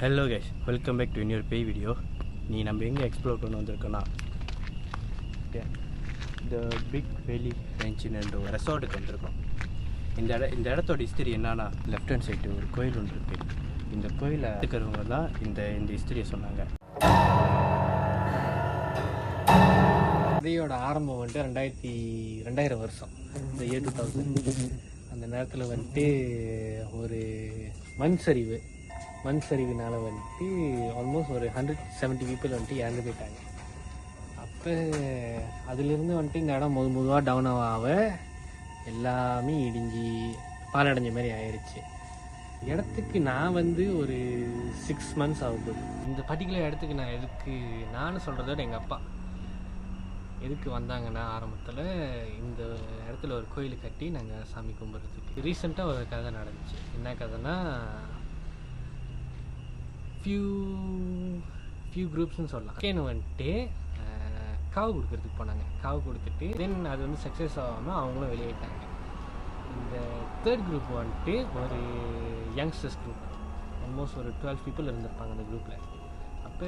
Hello guys, welcome back to இன்னொரு பேய் video. நீ நம்ம எங்கே எக்ஸ்ப்ளோர் பண்ண வந்திருக்கோன்னா இந்த பிக் வேலி ரெஞ்சின்ன்ற ஒரு ரெசார்ட்டுக்கு வந்திருக்கோம். இந்த இடத்தோட ஹிஸ்டரி என்னன்னா, லெஃப்ட் ஹேண்ட் சைடு ஒரு கோயில் ஒன்று இருக்குது. இந்த கோயிலை இருக்கிறவங்க தான் இந்த ஹிஸ்டரியை சொன்னாங்க. கதையோட ஆரம்பம் வந்துட்டு 2000 வருஷம், இந்த இயர் 2000. அந்த நேரத்தில் வந்துட்டு ஒரு மண் சரிவினால் வந்துட்டு ஆல்மோஸ்ட் ஒரு 170 பீப்புள் வந்துட்டு இறந்து போயிட்டாங்க. அப்போ அதுலேருந்து வந்துட்டு இந்த இடம் மெதுவாக டவுன் ஆக எல்லாமே இடிஞ்சு பாலடைஞ்ச மாதிரி ஆயிடுச்சு. இடத்துக்கு நான் ஒரு 6 months ஆகுது. இந்த பர்டிகுலர் இடத்துக்கு நான் சொல்கிறத விட எங்கள் அப்பா எதுக்கு வந்தாங்கன்னா, ஆரம்பத்தில் இந்த இடத்துல ஒரு கோயில் கட்டி நாங்கள் சாமி கும்பிட்றதுக்கு. ரீசெண்டாக ஒரு கதை நடந்துச்சு. என்ன கதைன்னா, ஃபியூ குரூப்ஸ்னு சொல்லலாம். வந்துட்டு காவு கொடுக்கறதுக்கு போனாங்க. காவு கொடுத்துட்டு தென் அது சக்ஸஸ் ஆகாமல் அவங்களும் வெளியேட்டாங்க. இந்த தேர்ட் குரூப் வந்துட்டு ஒரு யங்ஸ்டர்ஸ் குரூப், ஆல்மோஸ்ட் ஒரு 12 people இருந்திருப்பாங்க அந்த குரூப்பில். அப்போ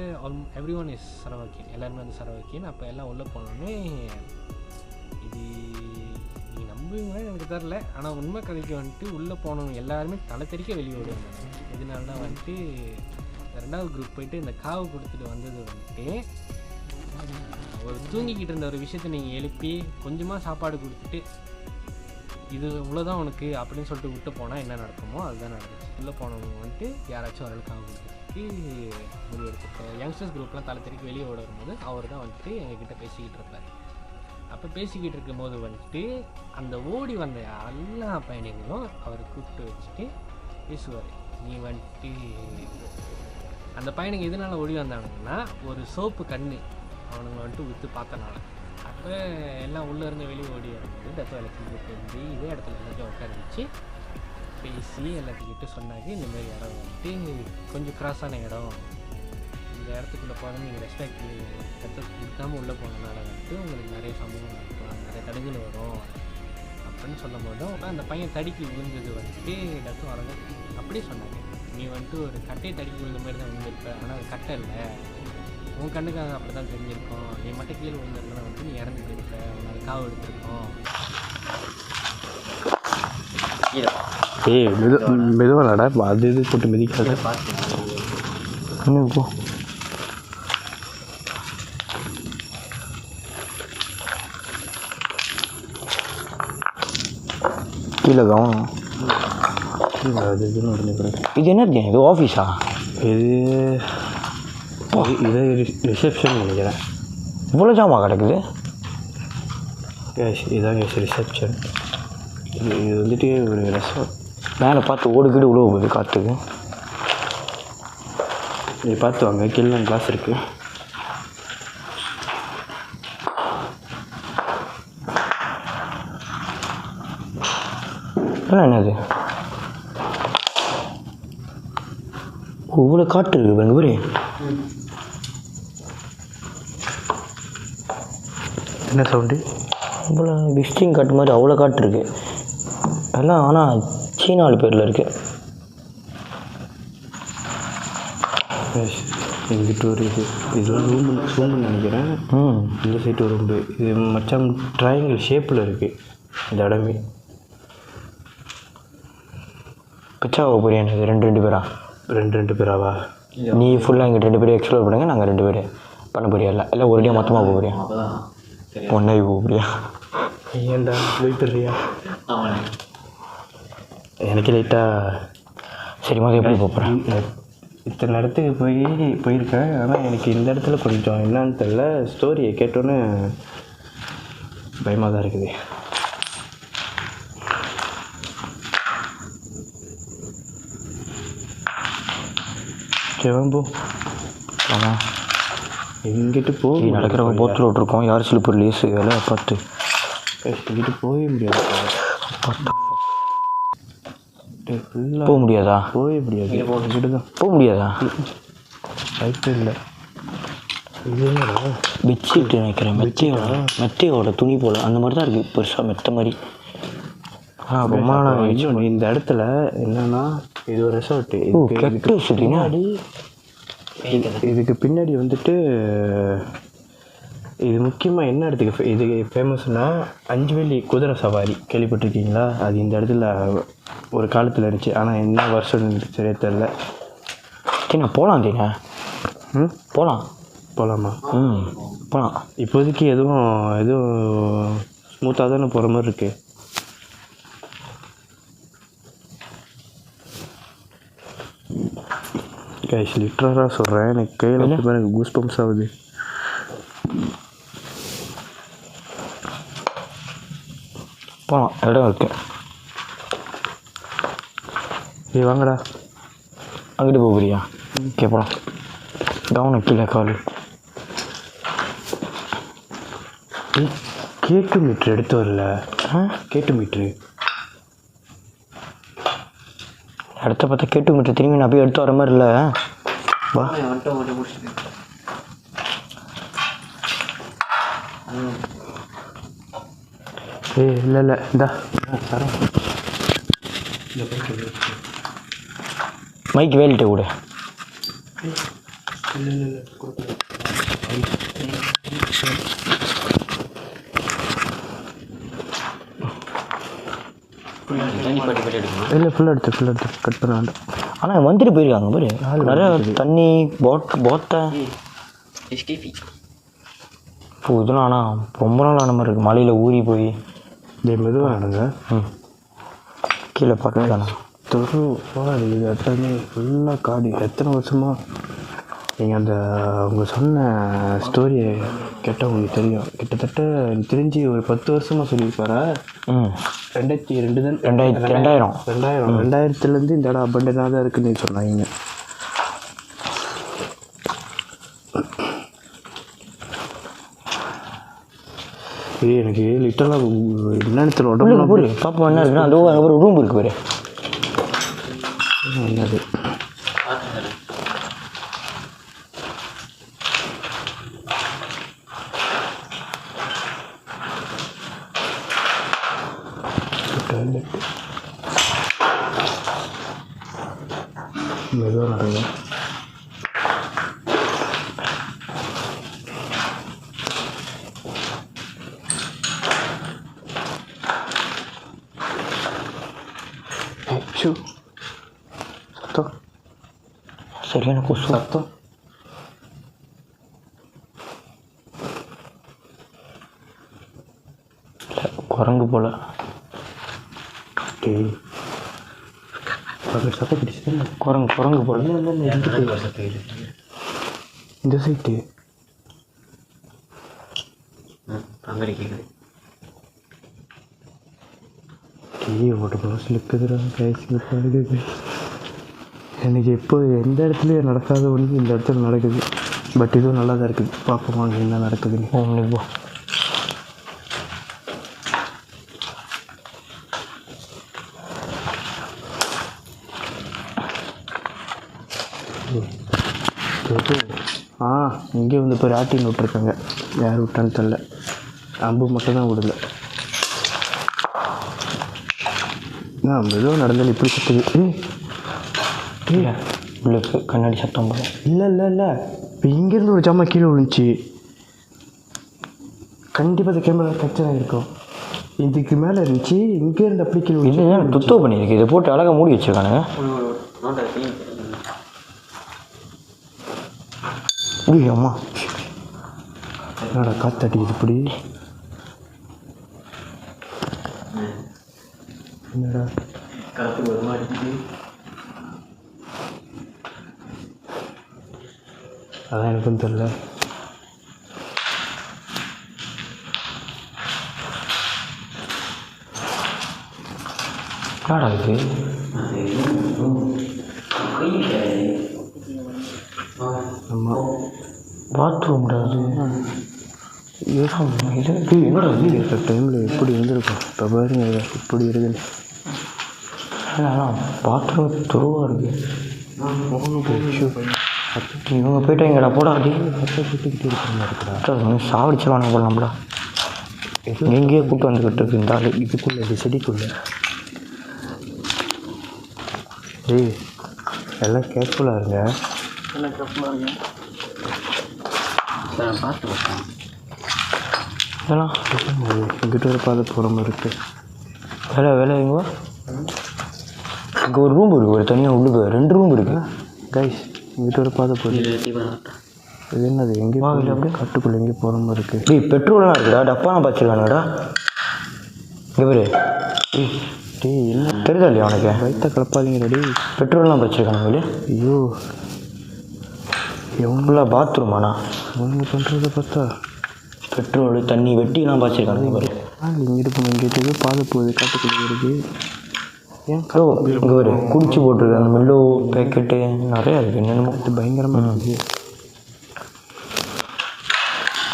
எவ்ரி ஒன் இஸ் சரவாக்கின், எல்லாருமே சரவாக்கின். அப்போ எல்லாம் உள்ளே போனோடனே, இது நீ நம்புவீங்களா எனக்கு தெரில, ஆனால் உண்மை கதைக்கு வந்துட்டு உள்ளே போனவங்க எல்லாருமே தலை தெறிக்க வெளியே ஓடுவாங்க. இதனால தான் வந்துட்டு ரெண்டாவது குரூப் போயிட்டு இந்த காவு கொடுத்துட்டு வந்தது வந்துட்டு, ஒரு தூங்கிக்கிட்டு இருந்த ஒரு விஷயத்தை நீங்கள் எழுப்பி கொஞ்சமாக சாப்பாடு கொடுத்துட்டு இது இவ்வளோதான் உனக்கு அப்படின்னு சொல்லிட்டு விட்டு போனால் என்ன நடக்குமோ அதுதான் நடந்துச்சு. உள்ளே போனவங்க வந்துட்டு யாராச்சும் ஒரு காவு கொடுத்துட்டு முடிவெடுத்து யங்ஸ்டர்ஸ் குரூப்லாம் தலை தெறிக்க வெளியே ஓட வரும்போது அவர் தான் வந்துட்டு எங்ககிட்ட பேசிக்கிட்டு இருப்பார். அப்போ பேசிக்கிட்டு இருக்கும்போது வந்துட்டு அந்த ஓடி வந்த எல்லா பயணிகளும் அவரை கூப்பிட்டு வச்சுட்டு பேசுவார். நீ வந்துட்டு அந்த பையனுக்கு எதனால் ஓடி வந்தானுங்கன்னா, ஒரு சோப்பு கண்ணு அவனுங்க வந்துட்டு விற்று பார்த்தனால. அப்போ எல்லாம் உள்ளேருந்து வெளியே ஓடி வந்து டெத்தோ எலக்ட்ரிக் வந்து இதே இடத்துல எல்லாத்தையும் உட்கார வச்சு பேசி எல்லாத்துக்கிட்ட சொன்னாங்க, இந்தமாரி இடம் வந்துட்டு கொஞ்சம் கிராஸான இடம், இந்த இடத்துக்குள்ளே போனால் நீங்கள் ரெஸ்பெக்ட் டெத்தை கொடுக்காமல் உள்ளே போனதுனால வந்துட்டு உங்களுக்கு நிறைய சம்பவம் நடக்கலாம், நிறைய தடைகள் வரும் அப்படின்னு சொல்லும் போதும் அந்த பையன் தடுக்கி விழுந்தது வந்துட்டு டெத்தோ வரங்க அப்படியே சொன்னாங்க. நீ வந்துட்டு ஒரு கட்டையை தடுக்கி விழுந்த மாதிரி தான் விழுந்திருப்ப, ஆனால் அது கட்டை இல்லை, உன் கண்ணுக்காக அப்படி தான் தெரிஞ்சிருக்கோம், நீ மட்டும் கீழே விழுந்திருந்தா வந்துட்டு நீ இறந்து போயிருப்ப, உனக்கு காவு எடுத்திருக்கோம். மெதுவாடா அது இது போட்டு மிதிக்காத போ. கீழே கவனம். அது இது என்ன இருக்கு? இது ஆஃபீஸா? இது ரிசப்ஷன் நினைக்கிறேன். இவ்வளோ ஜாமா கிடக்குது. இதாங்க ரிசப்ஷன். இது வந்துட்டு ஒரு ரெசார்ட். மேலே பார்த்து ஓடுக்கிட்டு உழவு போகுது காற்றுக்கு. இது பார்த்து வாங்க, கீழே கிளாஸ் இருக்குது. என்னது இவ்வளோ காற்று இருக்குது எங்கள் ஊரே. என்ன சவுண்டு? இவ்வளோ விசிட்டிங் காட்டு மாதிரி அவ்வளோ காற்று இருக்குது எல்லாம். ஆனால் சீனாவில் பேரில் இருக்குது. எங்கிட்ட ஒரு இதெல்லாம் ரூம்னு நினைக்கிறேன். இந்த சைட்டு ஒரு ரூம்பு. இது மச்சான் ட்ரையாங்கிள் ஷேப்பில் இருக்குது இந்த இடமே. பிச்சாவா போறியா? எனக்கு ரெண்டு பேரா? ரெண்டு பேராவா? நீ ஃபுல்லாக எங்கிட்ட 2 பேரும் எக்ஸ்ப்ளோர் பண்ணுங்க, நாங்கள் 2 பேர் பண்ண போறியா? இல்லை ஒரே மொத்தமாக போக போறியா? ஒன்றாவே போக போறியா? ஏன்டா போய்ட்டுறியா? எனக்கு லைட்டாக சரி மாதிரி எப்படி போகிறேன். இத்தனை இடத்துக்கு போயிருக்கேன், ஆனால் எனக்கு இந்த இடத்துல கொஞ்சம் என்னான்னு தெரில. ஸ்டோரியை கேட்டோன்னே பயமாக தான் இருக்குது. போ ஆமாம், எங்கிட்ட போய் நடக்கிறவங்க போத்தில் விட்ருக்கோம். யார் சிலிப்பு லேஸு வேலை பார்த்து எங்கிட்ட போகவே முடியாது. போக முடியாதா? போக முடியாது. போக முடியாதா? ரைட்டு இல்லை. இது பெட்ஷீட் நினைக்கிறேன். மெத்தையோட துணி போல் அந்த மாதிரி தான் இருக்குது, பெருசாக மெத்த மாதிரி. ரொம்ப நாள் இன்னொன்று இந்த இடத்துல என்னன்னா இது ஒரு ரெசார்ட்டு. பின்னாடி இதுக்கு பின்னாடி வந்துட்டு இது முக்கியமாக என்ன இடத்துக்கு இது ஃபேமஸ்னால் அஞ்சுவேலி குதிரை சவாரி கேள்விப்பட்டிருக்கீங்களா? அது இந்த இடத்துல ஒரு காலத்தில் இருந்துச்சு. ஆனால் என்ன வருஷம் சரியா தெரில. நான் போகலாம் தீனா. போகலாமா? போகலாம். இப்போதைக்கு எதுவும் ஸ்மூத்தாக தானே போகிற மாதிரி இருக்குது. கைஸ் லிட்டராக சொல்கிறேன், எனக்கு கையில் எனக்கு கூஸ் பம்ப்ஸ் ஆகுது. போகலாம், இடம் இருக்குது. வாங்கடா, அங்கிட்டு போகிறியா? போகலாம். கவனம் கீழே கால். கேட்டு மீட்ரு எடுத்து வரல. கேட்டு மீட்ரு அடுத்த பார்த்தா கேட்டு மீட்ரு திரும்பி நான் போய் எடுத்து வர மாதிரி இல்லை. வா இல்லை இந்தா மைக் வேலிட்ட கூட இல்லை ஃபுல்லாக எடுத்து கட் பண்ண வேண்டாம். ஆனால் வந்துட்டு போயிருக்காங்க பாரு, நிறையா தண்ணி போத்தை. இப்போ இதெல்லாம் ஆனால் ரொம்ப நாள் ஆன மாதிரி இருக்குது. மலையில் ஊறி போய் மெதுவாக நடங்க. கீழே பார்க்கலாண்ணா. இது எல்லாமே ஃபுல்லாக காடு. எத்தனை வருஷமாக நீங்கள் அவங்க சொன்ன ஸ்டோரியை கேட்டால் உங்களுக்கு தெரியும். கிட்டத்தட்ட எனக்கு தெரிஞ்சு ஒரு 10 வருஷமாக சொல்லியிருப்பாரா. 2000 இந்த இடம் அபண்டனாக தான் இருக்குன்னு சொன்னாங்க. எனக்கு லிட்டராக என்னன்னு தெரியல. உடம்புல போய் பாப்பா என்ன இருக்குன்னா அதோ ஒரு ரூம் இருக்குது பாரு. என்னது மெதுவாக நடங்க. சத்தம் சரியான கொசு சத்தம். குரங்கு போல. சத்தம் பிடிச்சது குரங்கு போல. இந்த சைட்டு ஒரு ப்ளவுஸில் இருக்குதுடா. எனக்கு இப்போ எந்த இடத்துலையும் நடக்காத ஒன்று இந்த இடத்துல நடக்குது. பட் இதுவும் நல்லா தான் இருக்குது. பார்ப்போமா என்ன நடக்குதுன்னு. போ. இங்கே வந்து இப்போ ராட்டின் விட்ருக்காங்க. யார் விட்டான்னு தெரில. அம்பு மட்டும் தான் விடல. மெதுவாக நடந்தாலும் இப்படி சுற்றுது. இல்லை உங்களுக்கு கண்ணாடி சத்தம் போல. இல்லை இப்போ இங்கேருந்து ஒரு ஜாமான் கீழே விழுந்துச்சு. கண்டிப்பாக இந்த கேமரா கேப்சர் ஆகிருக்கும். இதுக்கு மேலே இருந்துச்சு, இங்கேருந்து அப்படி கீழே இல்லை துத்தோ பண்ணியிருக்கு. இதை போட்டு அழகாக மூடி வச்சுருக்கானுங்க. அம்மா என்னடா காத்தாட்டிக்குது இப்படி. என்னடா அதான் எனக்கும் தெரியல. என்னடா இது? ஆமாம் பாத்ரூம்டா அது. என்னோட வீடு டைமில் எப்படி இருந்திருக்கும். இப்போ பாருங்க இப்படி இருக்குன்னு. பாத்ரூம் துருவாக இருக்குது. இவங்க போயிட்டாங்கடா போடா. அப்படி விட்டுக்கிட்டு இருக்கிற சாவடிச்சிருவானுங்க போல நம்மளா. எங்கேயோ கூப்பிட்டு வந்துக்கிட்டு இருக்கு இந்த ஆள். இதுக்குள்ளே செடிக்குள்ளே ஏய் எல்லாம் கேர்ஃபுல்லாக இருங்க. எல்லாம் கேர்ஃபுல்லாக இருங்க சார். பார்த்து வரேன். இதெல்லாம் இங்கிட்ட ஒரு பாதை போகிற மாதிரி இருக்குது. வேலை எங்கோ இங்கே ஒரு ரூம் இருக்குது, ஒரு தனியாக உள்ளுக்கு 2 ரூம் இருக்குது. கைஸ் இங்கிட்ட ஒரு பாதை போகுது. இது என்னது எங்கே அப்படியே காட்டுக்குள்ளே எங்கே போகிற மாதிரி இருக்குது. டேய் பெட்ரோல்லாம் இருக்குடா, டப்பாலாம் வச்சுருக்கானுடா. இங்கே பேர் டேய் என்ன தெரியுதா இல்லையா உனக்கு? வயிற்ற கலப்பாதீங்க ரெடி. பெட்ரோல்லாம் வச்சுருக்கானுங்களே. ஐயோ எவ்வளோ பாத்ரூமாண்ணா அவங்க பண்ணுறத பார்த்தா பெட்ரோலு தண்ணி வெட்டிலாம் வச்சுருக்கானுங்க பாரு. இங்கிட்டு போகணும். இங்கிட்ட பாதை போகுது காட்டுக்குள்ளே இருக்குது. ஏன் ஓ இங்கே ஒரு குடிச்சு போட்டிருக்கு அந்த மில்லோ பேக்கெட்டு நிறையா இருக்குது. என்னென்னமோ இது பயங்கரமாக இருக்குது.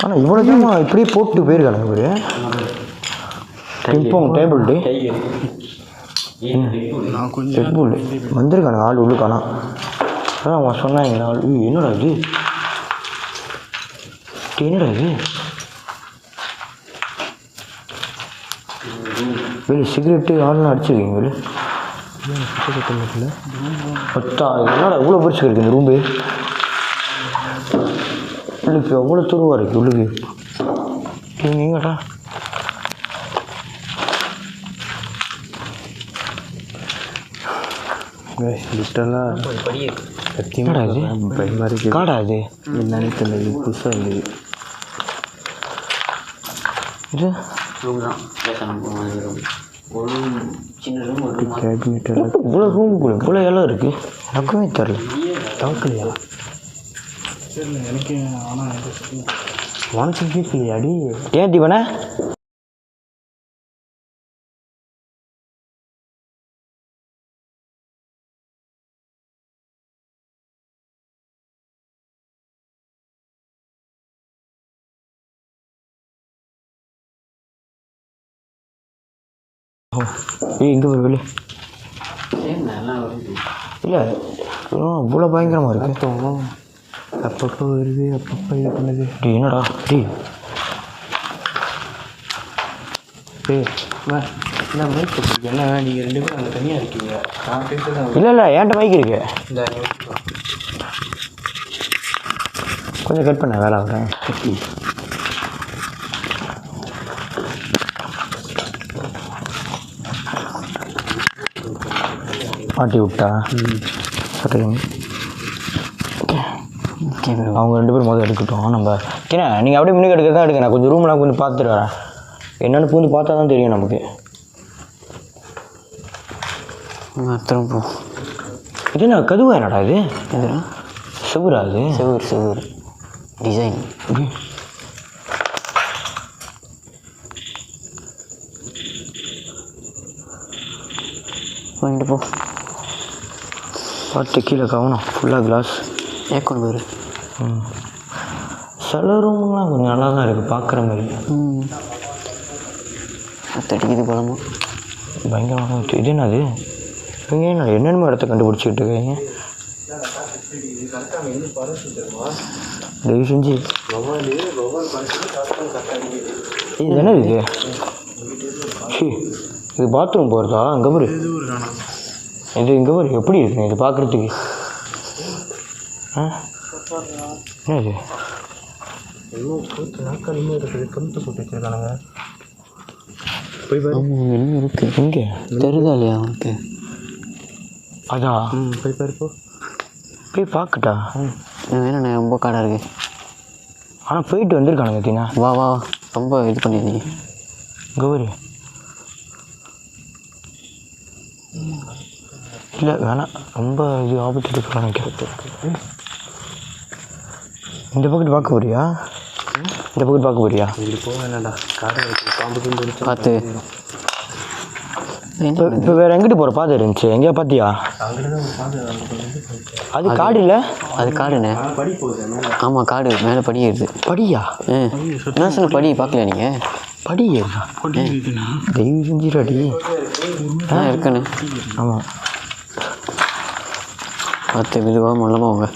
ஆனால் இவ்வளோ தான் இப்படியே போட்டு போயிருக்கானுங்க ஒரு டிம்போங் டேபிள் டே நான் கொஞ்சம் ரெட்புல் வந்திருக்கானுங்க ஆள் உள்ளுக்கானா. அதான் அவன் சொன்னாங்க ஆள். என்னடா இது என்னடா இது வெளியே சிகரெட்டு ஆள்லாம் அடிச்சிருக்கீங்க வெளியே. பத்தா என்னடா இவ்வளோ பிடிச்சி இருக்குது இந்த ரூம்பு. உள்ளுக்கு அவ்வளோ துருவாக இருக்குது உள்ளுக்கு. எங்கடா லிட்டலாக என்னடா இது பயமாக இருக்குது. காடா இது என்னன்னு தெரியல, புதுசாக இருக்குது. இது ரூம் தான் ஒரு சின்ன ரூம் ஒரு ரூம் கேபினெட் எல்லாம் இவ்வளோ ரூமுக்குள்ள இவ்வளோ இடம் இருக்குது. எனக்குமே தெரில. தவக்கலையா தெரியல எனக்கு. ஆனால் வானத்துக்கு கேட்கலையாடி. ஏன் தீவன இங்கே ஒரு வெளியே நல்லா வருது. இல்லை இவ்வளோ பயங்கரமாக இருக்கு. அர்த்தம் அப்பப்போ வருது, அப்பப்போ இது பண்ணுது. டேய் என்னடா டேய் டேய் என்ன மைக் வச்சுருக்கு? என்ன நீங்கள் 2 பேரும் அங்கே தனியாக இருக்கீங்க. நான் பேசுகிறேன். இல்லை என்கிட்ட மைக் இருக்கு. கொஞ்சம் கட் பண்ண வேலை ஆகிறேன். மாட்டி விட்டா சரிங்க. அவங்க 2 பேரும் முதல்ல எடுக்கட்டும். நம்ம ஏன்னா நீங்கள் அப்படியே முன்னாடி எடுக்கிறது தான் எடுங்க. நான் கொஞ்சம் ரூம்லாம் கொஞ்சம் பார்த்துட்டு வரேன். என்னென்னு பூந்து பார்த்தா தான் தெரியும் நமக்கு. திரும்ப இது நான் கதுவா என்னடா இது எதுனா சுகுரா அது செவ்வூர் டிசைன். வாங்கிட்டு போ. பார்த்து கீழே கவனம் ஃபுல்லாக கிளாஸ் ஏக்கொண்டு போயிரு. சில ரூம்லாம் கொஞ்சம் நல்லா தான் இருக்குது பார்க்குற மாதிரி. தடிக்குது பழமா பயங்கரமாக இருக்குது. இது என்னது இவங்க என்ன என்னென்ன இடத்த கண்டுபிடிச்சிக்கிட்டு இருக்கீங்க? தயவு செஞ்சு இது என்னது இது? இது பாத்ரூம் போகிறதா? அங்கே பாரு இது இங்கே பாரு எப்படி இருக்குங்க இது பார்க்குறதுக்கு. என்ன இது போய் பாரு. இன்னும் இருக்கு. இங்கே தெரியுதா இல்லையா உனக்கு? அதான் போய் பாரு போ. போய் பார்க்கட்டா? வேணும் ரொம்ப காடாக இருக்கு. ஆனால் போயிட்டு வந்திருக்கானுங்க தீனா. வா வா ரொம்ப இது பண்ணிடுறீங்க. இங்கே பாரு. இல்லை வேணாம் ரொம்ப இது ஆபத்து இருக்கலாம் நினைக்கிறேன். இந்த பக்கெட் பார்க்க போறியா? இந்த பக்கெட் பார்க்க போறியா? இப்படி போக வேணாடா. காடை இருக்குது, பாம்புக்கும் பிடிச்சி பார்த்து இப்போ வேறு எங்கிட்டு போகிற பாதை இருந்துச்சு எங்கேயா பார்த்தியா? அது காடு இல்லை, அது காடுண்ணே. படி போகுது. ஆமாம் காடு மேலே படி ஏறுது. படியா? என்ன சொன்ன படி பார்க்கலையா நீங்கள்? படி ஏறுதா? தயவு செஞ்சிடாடி. இருக்குண்ணே. ஆமாம் பார்த்து மெதுவாக மொல்லமாக வாங்க.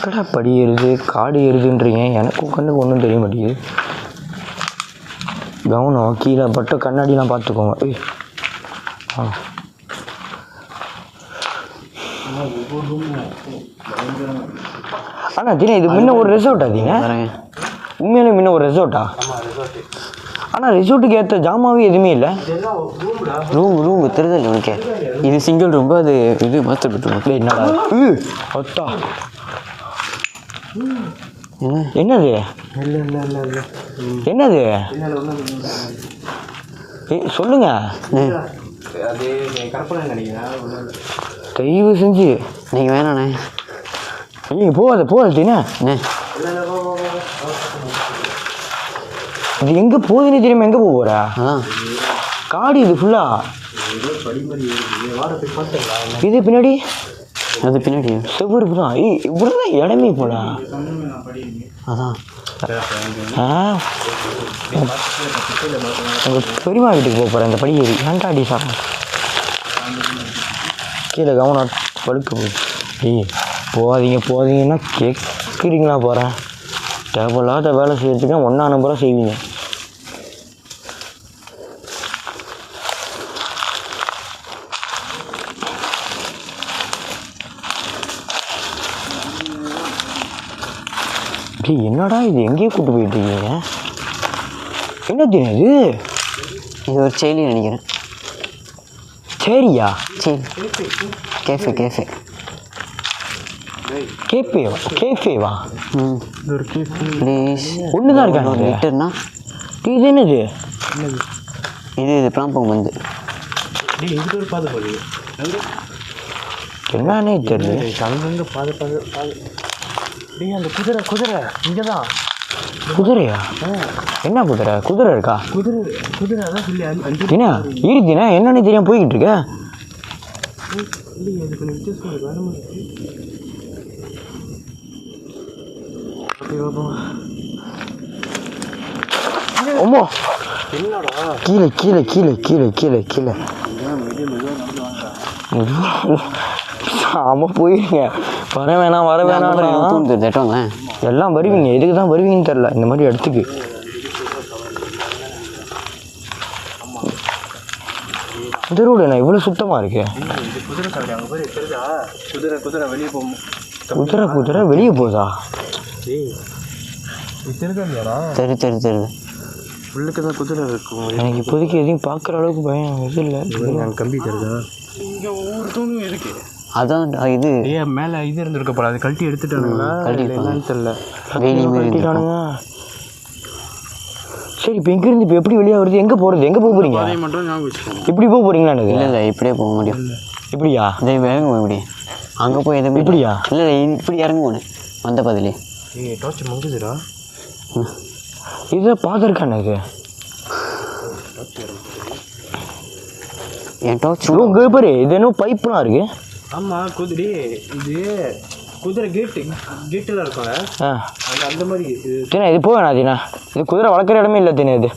எங்கடா படி ஏறுது காடு ஏறுதுன்றீங்க, எனக்கும் கண்ணுக்கு ஒன்றும் தெரிய மாட்டேங்குது. கவனம் கீழே பட்ட கண்ணாடிலாம் பார்த்துக்கோங்க. அண்ணா தினம் இது முன்ன ஒரு ரெசார்ட்டா தீங்க? உண்மையிலே முன்ன ஒரு ரெசார்ட்டா? ஆனால் ரெசார்ட்டுக்கு ஏற்ற ஜாமாவே எதுவுமே இல்லை. ரூம் தெரியுது உனக்கு. இது சிங்கிள் ரூம், அது இது மாஸ்டர் பெட்ரூம். என்னடா ஒத்தா என்னது என்னது சொல்லுங்க. தயவு செஞ்சு நீங்கள் வேணாண்ணே. நீங்கள் போகாத தீனா. இது எங்கே போகுதுன்னு தெரியாம எங்கே போக போகிறா? காடு இது ஃபுல்லா. இது பின்னாடி அது பின்னாடி செவ்வறு தான். இப்படிதான் இடமே போடா. அதான் உங்கள் பெரியமா வீட்டுக்கு போக போகிறேன். இந்த படி ஏறி ஏன்டா அடி சாப்பிட கீழே கவனம் பழுக்க போகுது. போகாதீங்கன்னா கேட்குறீங்களா? போகிறேன் தேவையில்லாத வேலை செய்யறதுக்கு ஒன்றா நம்பராக செய்வீங்க. என்னடா இது எங்கேயே கூட்டு போயிட்டு இருக்கீங்க? என்ன தெரியும் இது? இது ஒரு செயலி நினைக்கிறேன். சரியா? சரி, கேஃபே கேஃபேவா? ப்ளீஸ் ஒன்று தான் இருக்காங்க லிட்டர்னா. இது என்னது? இது பிராம்பம் வந்து என்னன்னே தெரியல. அங்கங்கே பாது அந்த குதிரை இங்கே தான். குதிரையா? என்ன குதிரை இருக்கா? குதிரை அதான் சொல்லி தினா இருத்தினா என்னன்னு தெரியாம போய்கிட்டு இருக்க. அம்மா கீழே கீழே கீழே கீழே கீழே கீழே ஆமாம் போயிருங்க. வர வேணாம் எல்லாம் வருவீங்க. எதுக்கு தான் வருவீங்கன்னு தெரில இந்த மாதிரி இடத்துக்கு. இந்த ரோடு என்ன இவ்வளோ சுத்தமாக இருக்கு? குதிரை வெளியே போகுதா? தெரியுது உள்ளுக்கு தான் குதிரை இருக்கும். எனக்கு இப்போதைக்கு எதையும் பார்க்குற அளவுக்கு பயம் இது இல்லை. கம்பி தருதா? இங்கே ஒவ்வொருத்தவங்களும் இருக்கு. அதான் இது ஏன் மேலே இது இருந்திருக்க போல, அது கழட்டி எடுத்துட்டானுங்களா? என்னன்னு தெரியல. கழட்டிட்டானுங்க. சரி இப்போ எங்கேருந்து இப்போ எப்படி வெளியே வருது? எங்கே போகிறது? எங்கே போக போகிறீங்க? அதை மட்டும் ஞாபகம் வச்சுக்கோங்க. இப்படி போக போகிறீங்களா? எனக்கு இல்லை இப்படியே போக முடியும். இப்படியா? இதே வேகம் போக முடியும். அங்கே போய் எதுவும் இப்படியா? இல்லை இப்படி இறங்க போனேன் வந்த பதிலே. டார்ச் மங்குதுடா. இதை பார்த்துருக்கானே இது. என் டார்ச் உங்க பாரு இது என்ன பைப்லாம் இருக்கு. ஆமாம் இது குதிரை கேட்டில் இருக்கும். அந்த மாதிரி தினா இது போவேண்ணா தினா. இது குதிரை வளர்க்குற இடமே இல்லை தினா. இது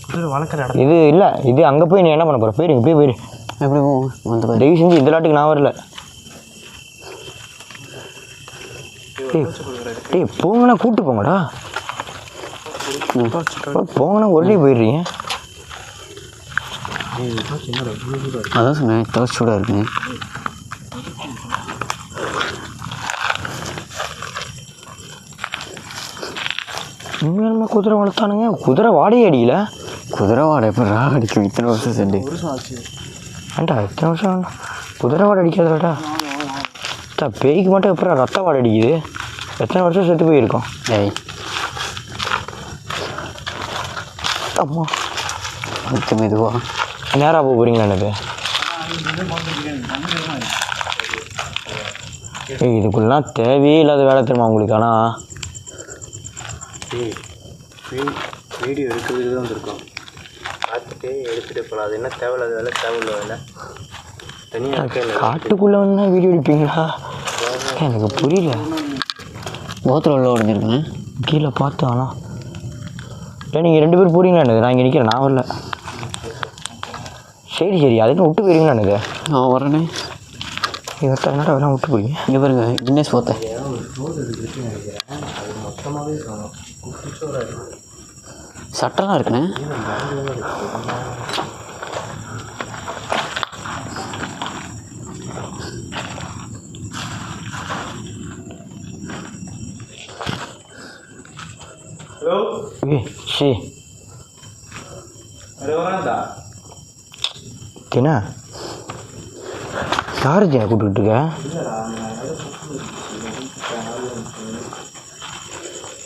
குதிரை வளர்க்குற இடம் இது இல்லை. இது அங்கே போய் நீ என்ன பண்ண போகிற? போயிரு எப்படி போவோம் வந்த பதில். தயவு செஞ்சு இந்த லாட்டுக்கு நான் வரல. போங்கண்ணா கூப்பிட்டு போங்கடா. போங்கண்ணா உடனே போயிடுறீங்க. அதான் சொன்னேன் டார்ச் சூடாக இருக்குங்க. உண்மையான குதிரை வளர்த்தானுங்க. குதிரை வாடகை அடிக்கல. குதிரை வாடகை எப்போ அடிக்கும்? இத்தனை வருஷம் சென்று ஏன்டா இத்தனை வருஷம் குதிரை வாடை அடிக்காதடா. பேய்க்கு மட்டும் எப்போ ரத்த வாடை அடிக்குது? எத்தனை வருஷம் செத்து போயிருக்கோம். ஏய் அம்மா அடுத்து மெதுவா நேராக போக போகிறீங்களா? எனக்கு இதுக்குள்ளலாம் தேவையே இல்லாத வேலை தெரியுமா உங்களுக்கு? ஆனால் வீடியோ எடுக்கிறதுக்கு தான் வந்திருக்கோம். பார்த்துட்டு எடுத்துகிட்டு போகலாம். அது என்ன தேவையில்லாத வேலை, தேவையில்ல வேலை. தனியாக காட்டுக்குள்ளே வந்து வீடியோ எடுப்பீங்களா? எனக்கு புரியல. போத்தில் உள்ள உடஞ்சிருக்கேன் கீழே பார்த்தேன். ஆனால் இல்லை நீங்கள் 2 பேர் போகிறீங்களா? எனக்கு நான் இங்கே நிற்கிறேன். நான் வரல. சரி அதுக்கு விட்டு போயிருங்களா? எனக்கு நான் வரேனே. இவர்கிட்ட என்னடா விட்டு போறீங்க? இங்கே பாருங்க கின்னஸ் பார்த்தேன். ரோடு இருக்குன்னு நினைக்கிறேன். அது மொத்தமாகவே காணும். குட்டிச்சோராக இருக்குது. சட்டெல்லாம் இருக்குண்ணே. ஹலோ ஷே வேணாண்டா. என்ன யாரு ஜெயா கூப்பிட்டுக்கிட்டு இருக்க?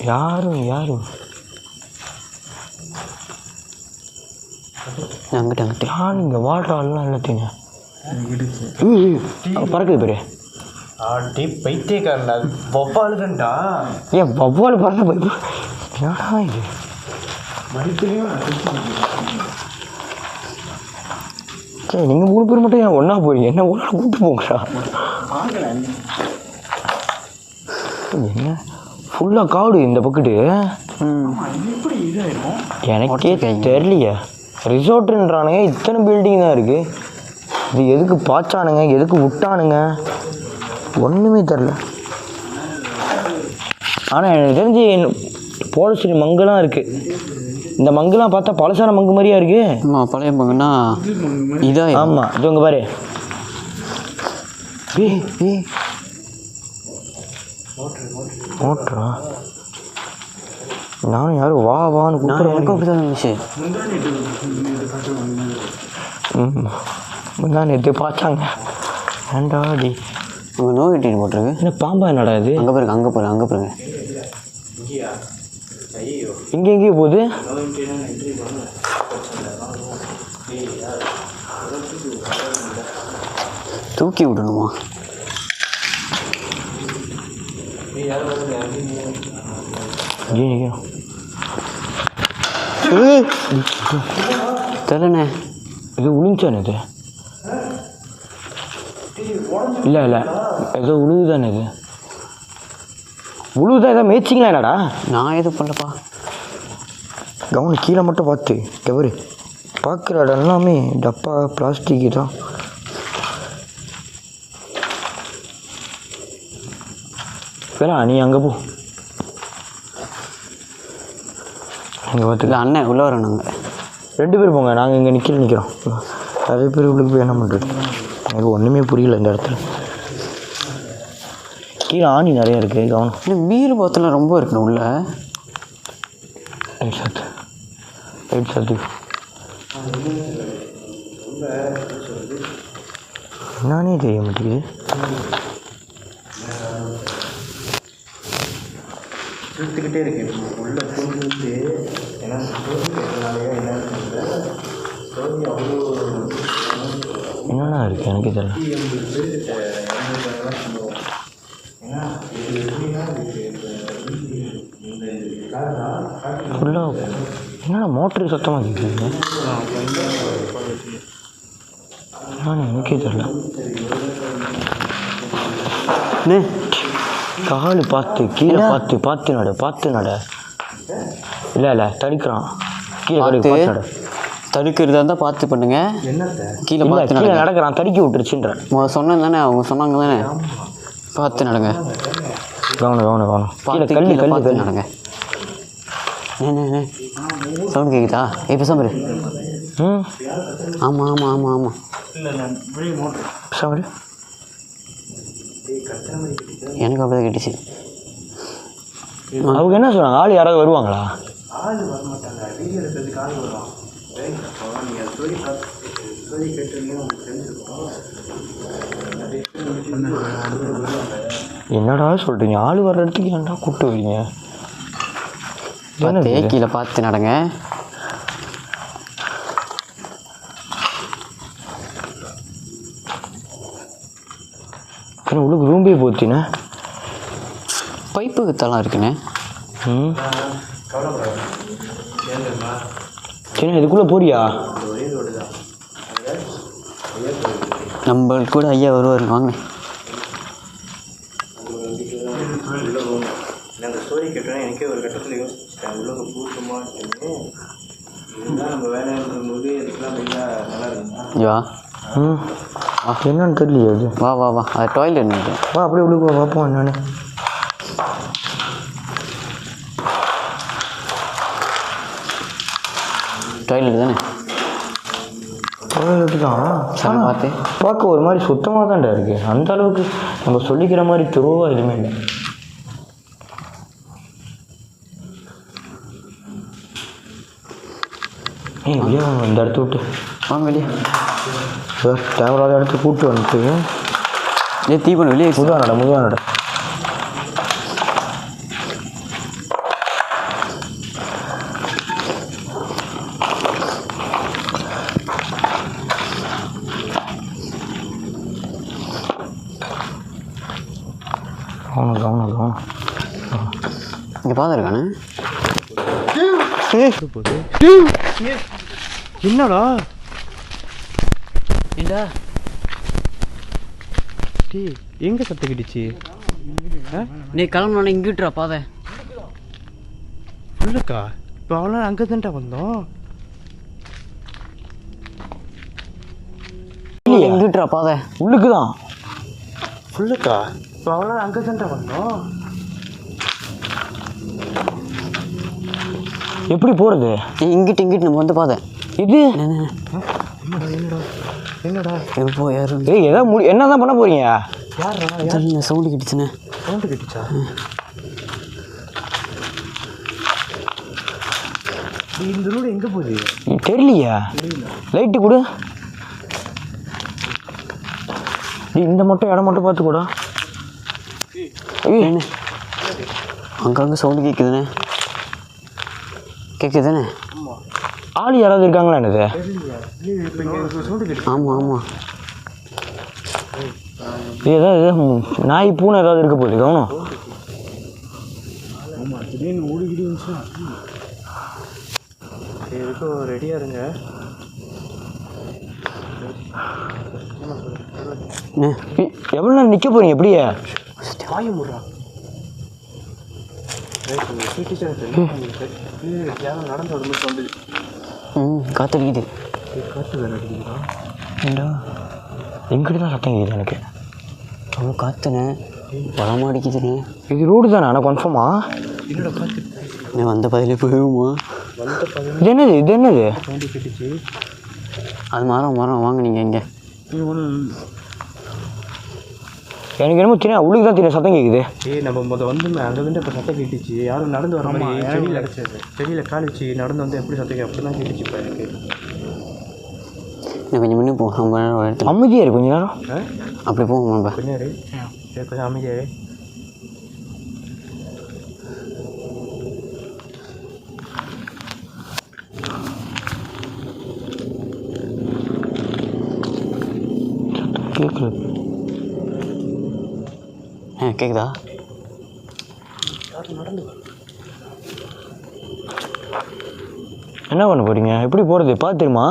யாரும் அங்கிட்ட யாரும் இங்கே வாடுற ஆள்லாம் எல்லாத்தையுங்க பறக்குது பேரு. ஆட்டி பைத்தியக்காரன்டா. வவ்வாலுதான்டா. ஏன் வவ்வால் பறந்த போய் என்னடா இது மடித்துலையும் சரி நீங்கள் 3 பேர் மட்டும் ஏன் ஒன்றா போறீங்க? என்ன ஒன்றா கூப்பிட்டு போங்கடா. என்ன ஃபுல்லாக காடு இந்த பக்கெட்டு. எப்படி இதாயிருக்கும் எனக்கே தெரியலையே. ரிசார்ட்டுன்றானுங்க, இத்தனை பில்டிங் தான் இருக்குது. இது எதுக்கு பாய்ச்சானுங்க, எதுக்கு விட்டானுங்க, ஒன்றுமே தெரில. ஆனால் எனக்கு தெரிஞ்சு போலஸ்ரீ மங்கெல்லாம் இருக்குது. இந்த மங்கெல்லாம் பார்த்தா பழசான மங்கு மாதிரியா இருக்குது. ஆமாம், பழைய மங்குன்னா இதாக. ஆமாம், இது உங்க பாரு. மோட்டரா? நானும் யாரும் வா வான்னு கூப்பிட்றேன். எனக்கும் அப்படி தான் இருந்துச்சு. முந்தா நேற்று பார்த்தாங்க. ஏண்டாடி உங்கள் நோய் வெட்டிட்டு போட்டிருக்கு. என்ன பாம்பா என்னடா இது? அங்கே பாருங்க. இங்கே எங்கேயோ போகுது. தூக்கி விடணுமா? தெரியலண்ணே. இது உழுஞ்சானே இது? இல்லை ஏதோ உழுவுதானே இது? உழுவுதான் ஏதோ மேய்ச்சிங்களா என்னடா? நான் எதுவும் பண்ணலப்பா. கவனம் கீழே மட்டும் பார்த்து எவரு பார்க்குற இடம் எல்லாமே டப்பா பிளாஸ்டிக்கு தான். வேணா நீ அங்கே போ. அங்கே பார்த்துக்கலாம். அண்ணன் உள்ளே வரோம். நாங்கள் 2 பேர் போங்க, நாங்கள் இங்கே நிற்கிறோம். நிறைய பேர் உள்ளுக்கு போய் என்ன பண்ணுறது எனக்கு ஒன்றுமே புரியல இந்த இடத்துல. கீழே ஆணி நிறைய இருக்குது. கவனம். இன்னும் மீறு பாத்திரம் ரொம்ப இருக்குண்ணே உள்ள. ரைட் சாத்து என்னன்னே தெரிய மாட்டேங்குது. சுற்றிக்கிட்டே இருக்கு உள்ள தூங்கிட்டு. ஏன்னா என்னென்ன இருக்குது எனக்கு தெரியல. ஃபுல்லாக என்னடா மோட்டரு சத்தமாக கேட்குறீங்க? என்னன்னு எனக்கே தெரியல. காலு பார்த்து கீழே பார்த்து நட. இல்லை தடுக்கிறான். கீழே தடுக்கிறதா இருந்தால் பார்த்து பண்ணுங்க. கீழே கீழே நடக்கிறான், தடுக்கி விட்டுருச்சுன்ற. சொன்னேன் தானே, அவங்க சொன்னாங்க தானே, பார்த்து நடங்க. கவனம். பார்த்து கல்லு நடங்க. சவுண்ட் கேட்குதா? பேசாம இரு. ஆமாம் சாரி, எனக்கு அப்படிதான் கேட்டுச்சு. அவங்க என்ன சொன்னாங்க? ஆள் யாராவது வருவாங்களா? ஆள் வர மாட்டாங்க. வீடியோ எடுக்கிறதுக்கு ஆள் வருவான். நீங்கள் ஸ்டோரி கேட்டுருந்தீங்க, உங்களுக்கு தெரிஞ்சிருக்கோம். என்னடா சொல்கிறீங்க? ஆள் வர்ற இடத்துக்கு ஏன்டா கூப்பிட்டு வரீங்க? கீழே பார்த்து நடங்க. உள்ளுக்கு ரூம்பே போச்சுண்ணே. பைப்பு தலாம் இருக்குண்ணே. சரி, இதுக்குள்ளே போறியா? நம்மளுக்கு கூட ஐயா வருவார், வாங்க. அந்த ஸ்டோரி கேட்டோன்னா எனக்கே ஒரு கட்டத்தில் யோசிச்சிட்டேன். உலக பூர்வமா இருக்குன்னு. இதுதான் நம்ம வேலை இருக்கும்போது இதுக்கெல்லாம் நல்லா இருக்குங்களா? என்னன்னு தெரியலையே அது. வா அது டாய்லெட். வா அப்படியே உள்ளுக்கு பார்ப்போம் என்னன்னு. டாய்லெட் தானே டாய்லெட்டு தான். சரி பார்த்து பார்க்க ஒரு மாதிரி சுத்தமாக தான்டா இருக்குது. அந்த அளவுக்கு நம்ம சொல்லிக்கிற மாதிரி துருவாக எதுவுமே இல்லை. வெளியே வாங்க இந்த இடத்த விட்டு. வாங்க வெளியே. சார் தேவையில்லாத இடத்துக்கு கூப்பிட்டு வந்துட்டு தீ பண்ண வெளியே முதுவானடா கவனம் இங்கே பார்த்துருக்கானே. என்னடா ஏண்டா டீ எங்கே கற்றுக்கிட்டுச்சு? நீ கிளம்புனா இங்கிட்டுறா பாதை இல்லைக்கா இப்போ அவ்வளோ அங்கே தான்டா வந்தோம். இங்கிட்டுறா பாதை உள்ளுக்கு தான். ஃபுல்லுக்கா இப்போ அவ்வளோ அங்கே தான்டா வந்தோம். எப்படி போகிறது? இங்கிட்டு நம்ம வந்து பாதை இது என்னடா எப்போ யாரு ஏய் ஏதாவது என்ன தான் பண்ண போகிறீங்க? யாரா சவுண்டு கிட்டுச்சுண்ணே. சவுண்டு கட்டிச்சா? இந்த ரோடு எங்கே போகுது? தெரியலையா? லைட்டு கொடு. இந்த மட்டும் இடம் மட்டும் பார்த்து கூட. அங்கங்கே சவுண்டு கேட்குதுண்ணே. கேட்குதுண்ணே. ஆள் யாராவது இருக்காங்களா? என்னது? ஆமாம் ஆமாம். ஏதாவது நாய் பூனை ஏதாவது இருக்க போகுது. கவனம். ஆமாம் திடீர்னு ஓடிக்கிட்டு இருந்துச்சு. எதுக்கும் ரெடியாக இருங்க. எவ்வளோ நேரம் நிற்க போகிறீங்க? எப்படியே வாய முடுறா. நடந்து வரும்போது வந்து காத்தடிக்குது. காற்று வேறு அடிக்குதுடா. ஏண்டா எங்கிட்ட தான் சத்தம் கேட்குது எனக்கு. அவ்வளோ காற்றுண்ணே பலமாக அடிக்குதுண்ணே. இது ரோடு தானே? ஆனால் கன்ஃபார்மா? என்னோட காற்று நான் வந்த பதிலே போயிடுமா? வந்த பதில் இது என்னது? இது என்னது? சவுண்டு கட்டிச்சு. அது மரம் வாங்க நீங்கள் இங்கே. எனக்கு என்னமோ சின்ன உள்ளுக்கு தான் தெரியும் சத்தம் கேட்குது. நம்ம வந்து அங்கே வந்து இப்போ சத்தம் கேட்டுச்சு. யாரும் நடந்து வர மாதிரி செடியில் அடைச்சது. செடியில் கால் வச்சு நடந்து வந்து எப்படி சத்தம் அப்படி தான் கேட்டுச்சு. இப்போ எனக்கு நான் கொஞ்சம் முன்னே போகும். ரொம்ப நேரம் எடுத்து அமைதியாக இருக்கு கொஞ்ச நேரம். அப்படி போகும் நம்ம. கொஞ்சம் கொஞ்சம் அமைதியாகவே. கேட்குது. கேட்குதா? என்ன பண்ண போகிறீங்க? எப்படி போகிறது? பார்த்துருமா?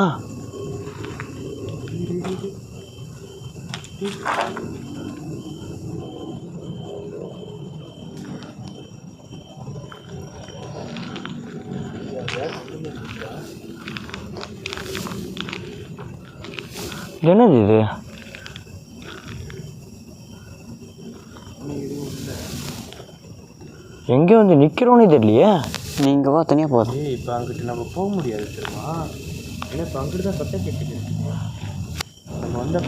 என்னது இது? எங்கே வந்து நிற்கிறோன்னே தெரியலையே. நீங்கள் வா தனியாக போதும். இப்போ அங்கிட்டு நம்ம போக முடியாது தெரியுமா? ஏன்னா இப்போ அங்கிட்டு தான் சத்தம் கேட்டுக்கு. நம்ம வந்த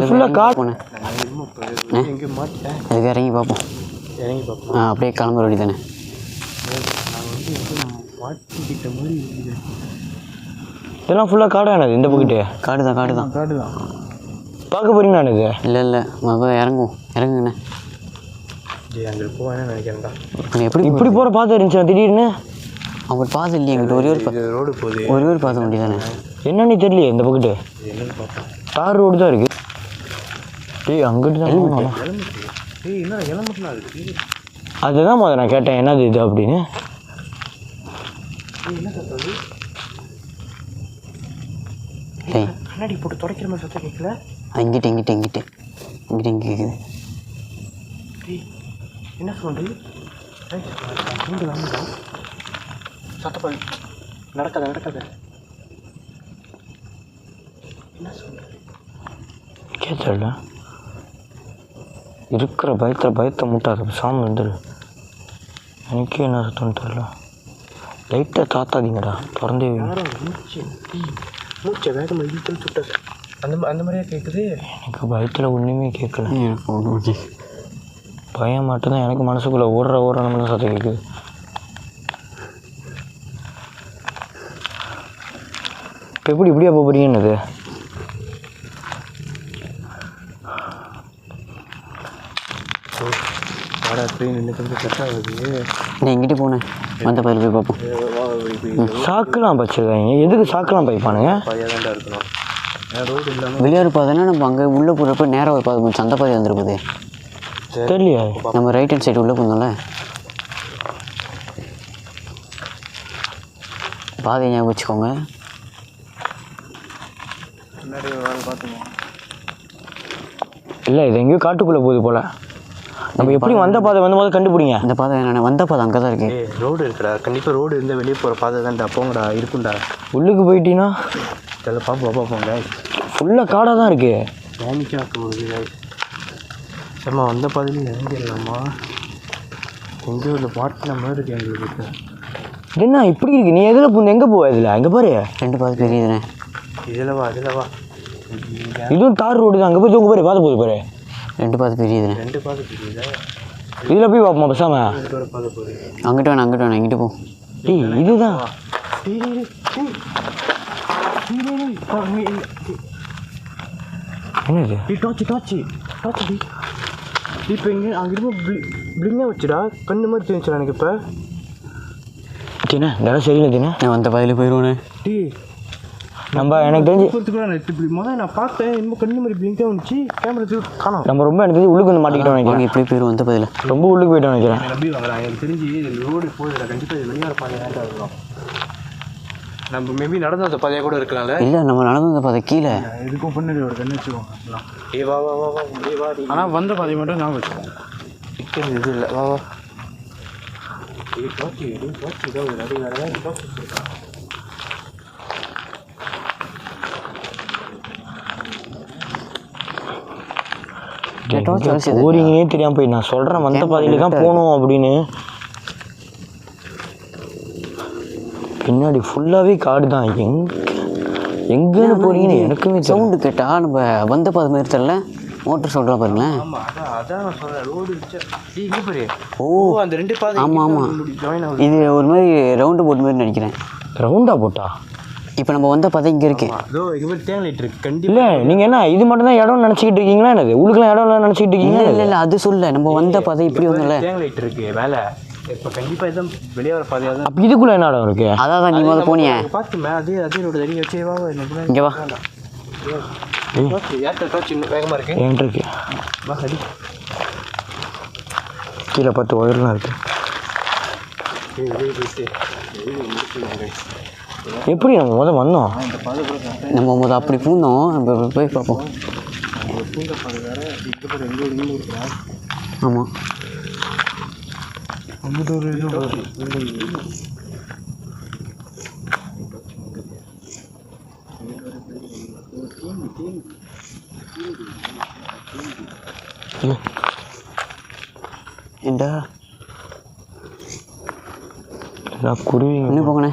ஃபுல்லாக காட்டு. போனேன் எங்கே மாட்டேன். அதுக்கு இறங்கி பார்ப்போம். இறங்கி பார்ப்போம். அப்படியே கிளம்புற வழி தானே. நாங்கள் வந்து இப்போ மாட்டிக்கிட்ட மாதிரி இருக்குது. இதெல்லாம் ஃபுல்லாக காடானது இந்த பக்கிட்டு. காடு தான் காடு தான் காடு தான். பார்க்க போகிறீங்களா? இது இல்லை இறங்குங்கண்ணே. அங்கே போவேன்னு நினைக்கிறேன்டா. எப்படி இப்படி போகிற பார்த்து இருந்துச்சு திடீர்னு. அவங்க பாதை இல்லையே எங்கிட்ட ஒரே ரோடு போகுது. ஒரு பார்த்த முடியுதானே. என்னன்னு தெரியலையே இந்த பக்கிட்டு. என்னன்னு பார்ப்போம். தார் ரோடு தான் இருக்குது. டேய் அங்கிட்டு தான் என்ன ஹெல்மெட்லாம் இருக்குது. அதுதான் முதல்ல நான் கேட்டேன் என்னது இது அப்படின்னு. என்ன சத்தம்? கண்ணாடி போட்டு துடைக்கிற மாதிரி சத்தம் கேட்கல. இங்கிட்ட கேட்குது. என்ன சொல்லுண்டு? சத்தப்பா நடக்காத. என்ன சொல்லுங்க? கேட்கல. இருக்கிற பயத்தை முட்டாத சாமி வந்துடு. எனக்கே என்ன சத்தம்னு தெரியல. லைட்டாக தாத்தாதீங்கடா, திறந்தே வைங்க. மூச்சை வேகமாக இழுத்து சுட்டது அந்த மாதிரியே கேட்குது. எனக்கு பயத்தில் ஒன்றுமே கேட்கல. பயம் மட்டும்தான் எனக்கு மனசுக்குள்ளே ஓடுற நம்ம சத்தம் கேட்குது. இப்போ எப்படி இப்படியா போகிறீங்க? என்னது வாடா ட்ரெயின் இன்னும் கொஞ்சம் செட் ஆகுது. நான் எங்கிட்ட போனேன், வந்த பதில் போய் பார்ப்போம். சாக்கெலாம் பச்சிருக்காங்க. எதுக்கு சாக்கெலாம் பைப்பானுங்க? பையாதாண்டா இருக்கணும். ரோடு இல்லாமல் வெளியாறு பாதைன்னா நம்ம அங்கே உள்ளே போகிறப்ப நேராக ஒரு பாதை போச்சு, அந்த பாதை வந்துருக்குது. தெரியலையா? நம்ம ரைட் ஹேண்ட் சைடு உள்ளே போனோம்ல, பாதையை ஞாபகம் வச்சுக்கோங்க. முன்னாடி பார்த்துக்கோங்க. இல்லை, இது எங்கேயோ காட்டுக்குள்ளே போகுது போல். நம்ம எப்படி வந்த பாதை வந்து கண்டுபிடிங்க. இந்த பாதை என்னென்ன வந்த பாதை அங்கே தான் இருக்குது. ரோடு இருக்குடா, கண்டிப்பாக ரோடு இருந்தால் வெளியே போகிற பாதை தான்டா. போங்கடா, இருக்கும்டா. உள்ளுக்கு போயிட்டீங்கன்னா இதெல்லாம் பார்ப்போங்க. ஃபுல்லாக காடாக தான் இருக்குது. பேனிக்காக போகுது. சரிம்மா, வந்த பாதையில இறங்கிடலாமா? எங்கேயோ ஒரு பாட்டின மாதிரி இருக்குது எங்களுக்கு. என்ன இப்படி இருக்குது? நீ எதில் பூந்து எங்கே போவ? இதில் எங்கே பாரு, 2 பாதை பெரியதுண்ணே. இதில் வா. இதுவும் தார் ரோடு தான். அங்கே போய் தூங்க பாரு, பாதை போகுது பாரு. 2 பாதை பெரியதுண்ணே. 2 பாதை தெரியுதா? இதில் போய் பார்ப்போமா பேசாம? ஒரு பாதை போகுது. அங்கிட்ட வேணாம் இங்கிட்ட போ. இதுதான் என்னது? டாச்சு இப்போ இங்கே அங்கிருந்த பிளிங்காக வச்சுடா, கண்ணு மாதிரி தெரிஞ்சுடா எனக்கு. இப்போ தின இதெல்லாம் சரியில்லை தின. நான் வந்த பாதையில் போயிடுவேண்ணே. நம்ம எனக்கு தெரிஞ்சு முதல்ல நான் பார்த்தேன், இன்னும் கண்ணு மாதிரி பிளிங்காக வந்துச்சு. கேமரா காணும். நம்ம ரொம்ப எனக்கு தெரிஞ்சு உள்ளுக்கு வந்து மாட்டிக்கிட்டோம் அவங்க நினைக்கிறேன். எப்படி போயிடும் வந்த பாதையில்? ரொம்ப உள்ளுக்கு போயிட்டோம் நினைக்கிறேன். எப்படி வாங்குறான் எனக்கு தெரிஞ்சு ரோடு போகுதுடா. கண்டிப்பாக இது வெளியாக பாதையாக தான் இருக்கும். நம்ம மேபி நடந்து அந்த பாதையாக கூட இருக்கலாம்ல. இல்லை, நம்ம நடந்து வந்த பாதை கீழே இதுக்கும் பின்னாடி ஒரு கண்ணு வச்சுக்கோங்க. வா. ஆனால் வந்த பாதை மட்டும் ஞாபகம் வச்சுக்கோங்க. டிக்கெட் இது இல்லை. வா. போறீங்கன்னே தெரியாம போய் நான் சொல்றேன் வந்த பாதையில தான் போகணும் அப்படின்னு. பின்னாடி ஃபுல்லாவே காடு தான். எங்கன்னு போறீங்கன்னு எனக்குமே சவுண்டு கேட்டா நம்ம வந்த பாதை மாதிரி தெரியல. மோட்டர் சவுண்டெலாம் பாருங்களேன். அதான் நான் சொல்கிறேன். ரோடு இங்கே பாரு. ஓ, அந்த 2 பாதை. ஆமாம். இது ஒரு மாதிரி ரவுண்டு போட்டு மாதிரி நினைக்கிறேன். ரவுண்டா போட்டா? இப்போ நம்ம வந்த பாதை இங்கே இருக்கு. அதோ இங்கே மாதிரி தேங்க லைட் இருக்கு. கண்டிப்பாக இல்லை, நீங்கள் என்ன இது மட்டும் தான் இடம்னு நினச்சிக்கிட்டு இருக்கீங்களா? என்னது உள்ளுக்குலாம் இடம்லாம் நினச்சிக்கிட்டு இருக்கீங்களா? இல்லை அது சொல்ல, நம்ம வந்த பாதை இப்படி ஒன்றும் தேங்க லைட் இருக்கு மேலே. இப்போ கண்டிப்பாக இதுதான் வெளியே வர பாதையாக தான். அப்போ இதுக்குள்ளே என்ன இடம் இருக்கு? அதான் நீ முதல்ல போனியே. பார்த்துமே அதே ரோடு தண்ணி வச்சே. வா இங்கே வா. டாச்சு இன்னும் வேகமாக இருக்கு. என்கிட்ட இருக்கு. வா அடி. கீழே 10 ஒயர்லாம் இருக்கு. எப்படி நம்ம வந்தோம்? நம்ம அப்படி பூந்தோம். நம்ம போய் பார்ப்போம். ஆமாம், ஏண்டா குருவி இன்னும் போங்கண்ணே.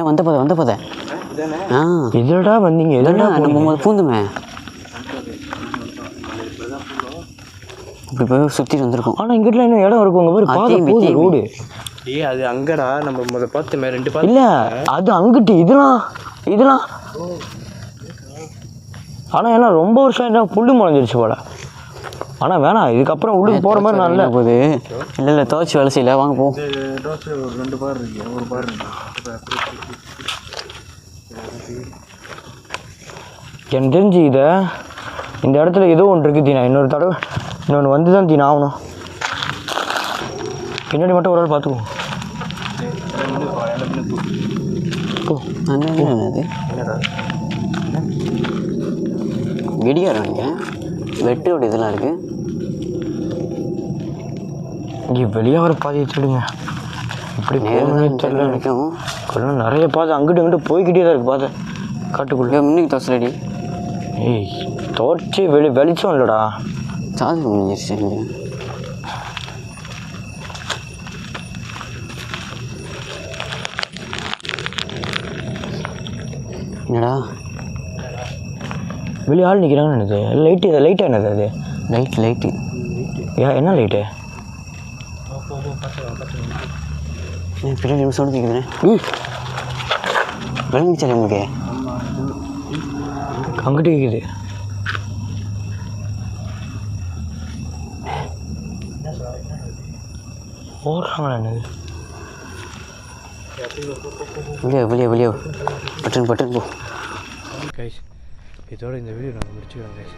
வந்த பாதை. ஆ, எதுடா வந்தீங்க? எதுடா நம்ம பூந்துமே இப்படி போய் சுற்றி வந்திருக்கோம். ஆனால் இங்கிட்டலாம் இன்னும் இடம் இருக்கும். பாரு பாதை போகுது ரோடு. அது அங்கடா நம்ம பார்த்துமே 2 பாதை. இல்லை, அது அங்கிட்டு. இதெல்லாம் ஆனால் எல்லாம் ரொம்ப வருஷம் என்ன புல்லு முளைஞ்சிருச்சு போல. ஆனால் வேணாம், இதுக்கப்புறம் உள்ளுக்கு போகிற மாதிரி நான் இல்லை போகுது. இல்லை துவச்சி வேலை செய்யல. வாங்க போ. ஒரு 2 பார் இருக்கு. ஒரு பார் இருக்கு. எனக்கு தெரிஞ்சு இந்த இடத்துல ஏதோ ஒன்று இருக்குது தீனா. இன்னொரு தடவை இன்னொன்று வந்து தான் தீனா ஆகணும். பின்னாடி மட்டும் ஒரு ஆள் பார்த்துக்குவோம். என்னது வெடியாரம்? இங்கே வெட்டோட இதெல்லாம் இருக்குது. இங்கே வெளியே வர பாதையை தேடுங்க. இப்படி போகணும்னே தெரியல. நினைக்கும் கொஞ்சம் நிறைய பாதை அங்கிட்டு இங்கிட்டு போய்கிட்டே தான் இருக்குது பாதை காட்டுக்குள்ளே. முன்னுக்கு தோசை. ஏய், தோற்றி வெளிச்சம் இல்லைடா. சார்ஜ் முடிஞ்சிருச்சு. என்னடா வெளியே ஆள் நிற்கிறாங்கன்னு என்னது லைட்டாக என்னது அது லைட்டு என்ன லைட்டு பின்னாடி நிமிஷம் சவுண்ட் கேட்குதுண்ணே விளங்கிச்சாலே உங்களுக்கு அங்கிட்டு கேட்குது ஓடுறாங்களா என்னது வெளியே பட்டன் போ கைஸ் இதோட இந்த வீடியோ நாங்கள் முடிச்சுக்கிறோம் கைஸ்